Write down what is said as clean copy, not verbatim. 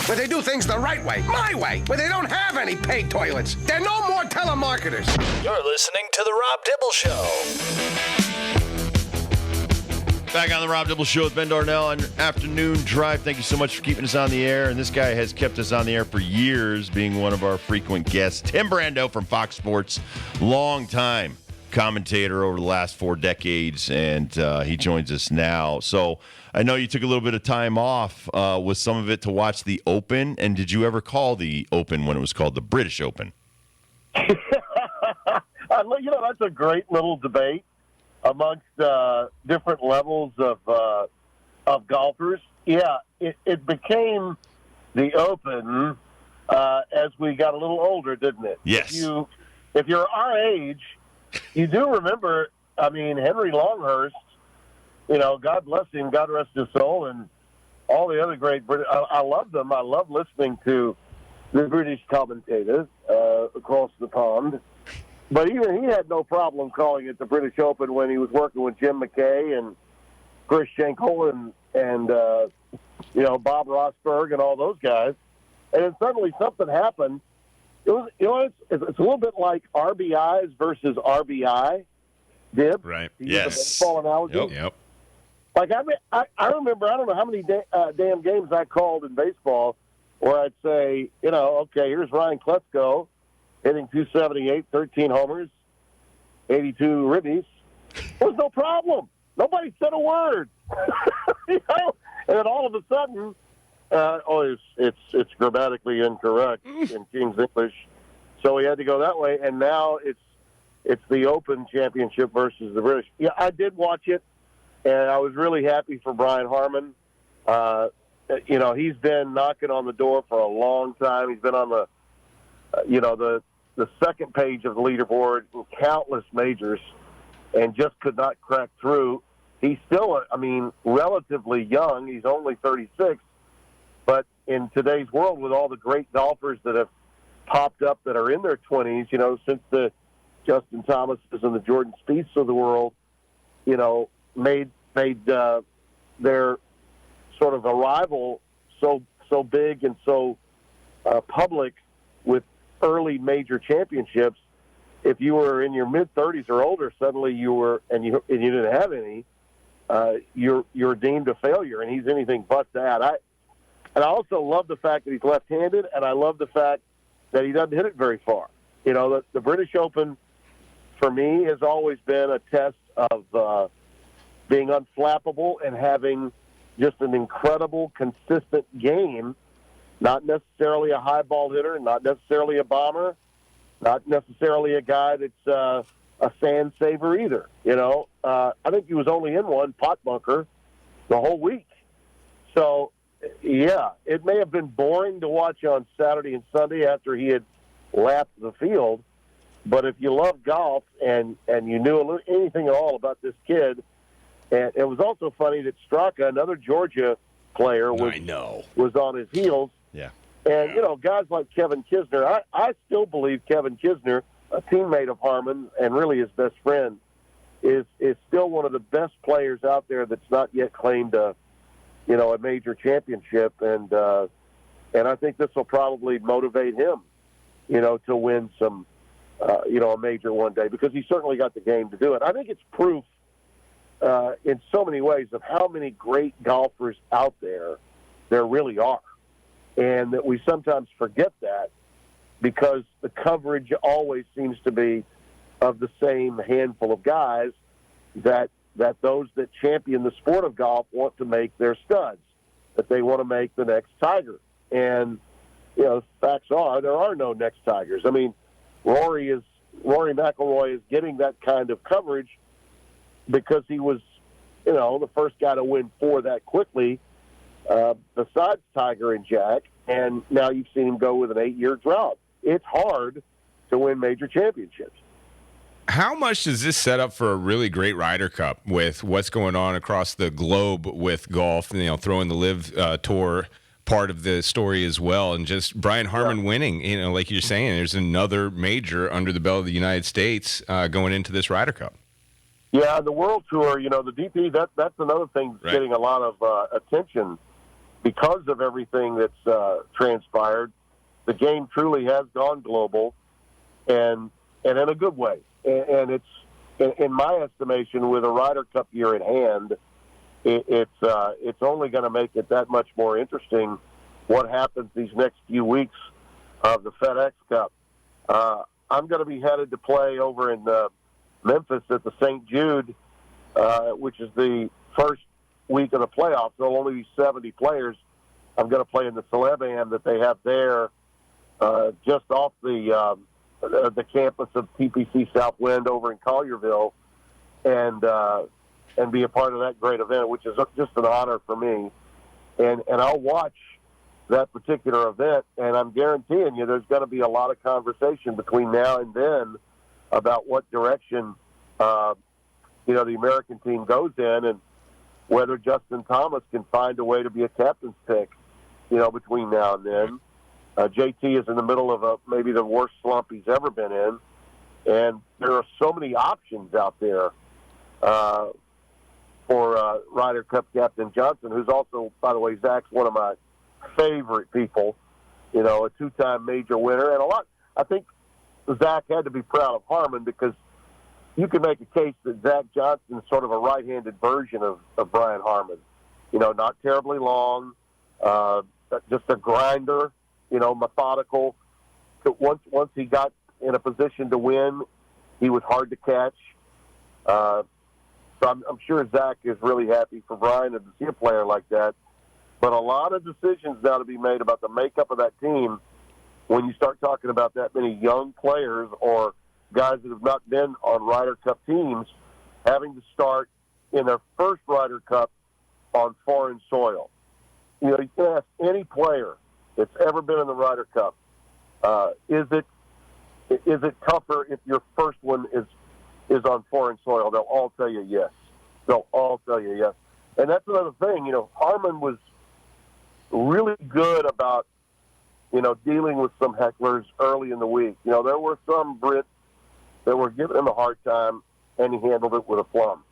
where they do things the right way, my way, where they don't have any paid toilets. They're no more telemarketers. You're listening to The Rob Dibble Show. Back on The Rob Dibble Show with Ben Darnell on Afternoon Drive. Thank you so much for keeping us on the air. And this guy has kept us on the air for years, being one of our frequent guests. Tim Brando from Fox Sports, long-time commentator over the last 4 decades, and he joins us now. So I know you took a little bit of time off with some of it to watch the Open. And did you ever call the Open when it was called the British Open? That's a great little debate amongst different levels of golfers. Yeah, it became the Open as we got a little older, didn't it? Yes. If you're our age, you do remember, Henry Longhurst, God bless him, God rest his soul, and all the other great British. I love them. I love listening to the British commentators across the pond. But even he had no problem calling it the British Open when he was working with Jim McKay and Chris Schenkel and Bob Rosberg and all those guys. And then suddenly something happened. It was, it's a little bit like RBIs versus RBI. Dib, right? Yes. The baseball analogy. Yep. Like I remember, I don't know how many damn games I called in baseball where I'd say, okay, here's Ryan Kletzko hitting 278, 13 homers, 82 ribbies. There was no problem. Nobody said a word. And then all of a sudden, it's grammatically incorrect in King's English, so we had to go that way. And now it's the Open Championship versus the British. Yeah, I did watch it, and I was really happy for Brian Harmon. He's been knocking on the door for a long time. He's been on the second page of the leaderboard in countless majors and just could not crack through. He's still, relatively young. He's only 36. But in today's world, with all the great golfers that have popped up that are in their 20s, since the Justin Thomases and the Jordan Spieths of the world, made their sort of arrival so big and so public with early major championships. If you were in your mid-30s or older, suddenly you were, and you didn't have any, you're deemed a failure, and he's anything but that. And I also love the fact that he's left-handed, and I love the fact that he doesn't hit it very far. The British Open, for me, has always been a test of being unflappable and having just an incredible, consistent game, not necessarily a high ball hitter, not necessarily a bomber, not necessarily a guy that's a sand saver either. I think he was only in one pot bunker the whole week. So, yeah, it may have been boring to watch on Saturday and Sunday after he had lapped the field, but if you love golf and you knew anything at all about this kid, and it was also funny that Straka, another Georgia player, was on his heels. Yeah. And, guys like Kevin Kisner, I still believe Kevin Kisner, a teammate of Harmon and really his best friend, is still one of the best players out there that's not yet claimed a major championship. And I think this will probably motivate him, to win some, a major one day, because he certainly got the game to do it. I think it's proof in so many ways of how many great golfers out there really are. And that we sometimes forget that because the coverage always seems to be of the same handful of guys that those that champion the sport of golf want to make their studs, that they want to make the next Tiger. And, facts are there are no next Tigers. Rory McIlroy is getting that kind of coverage because he was, the first guy to win 4 that quickly, besides Tiger and Jack, and now you've seen him go with an 8-year drought. It's hard to win major championships. How much does this set up for a really great Ryder Cup with what's going on across the globe with golf, throwing the Live Tour part of the story as well, and just Brian Harmon winning, like you're saying, there's another major under the belt of the United States going into this Ryder Cup. Yeah, the World Tour, the DP, that's another thing that's getting a lot of attention because of everything that's transpired, the game truly has gone global, and in a good way. And it's, in my estimation, with a Ryder Cup year in hand, it's only going to make it that much more interesting what happens these next few weeks of the FedEx Cup. I'm going to be headed to play over in Memphis at the St. Jude, which is the first week of the playoffs. There'll only be 70 players. I'm going to play in the Celeb-Am that they have there, just off the campus of TPC Southwind over in Collierville, and be a part of that great event, which is just an honor for me. And I'll watch that particular event, and I'm guaranteeing you there's going to be a lot of conversation between now and then about what direction the American team goes in, and whether Justin Thomas can find a way to be a captain's pick, between now and then. JT is in the middle of maybe the worst slump he's ever been in, and there are so many options out there for Ryder Cup captain Johnson, who's also, by the way, Zach's one of my favorite people, a two-time major winner. And I think Zach had to be proud of Harmon, because you can make a case that Zach Johnson is sort of a right-handed version of Brian Harmon. Not terribly long, just a grinder, methodical. Once he got in a position to win, he was hard to catch. So I'm sure Zach is really happy for Brian and to see a player like that. But a lot of decisions now to be made about the makeup of that team when you start talking about that many young players or guys that have not been on Ryder Cup teams having to start in their first Ryder Cup on foreign soil. You can ask any player that's ever been in the Ryder Cup, is it tougher if your first one is on foreign soil? They'll all tell you yes. They'll all tell you yes. And that's another thing. Harmon was really good about, dealing with some hecklers early in the week. There were some Brits that were giving him a hard time, and he handled it with aplomb.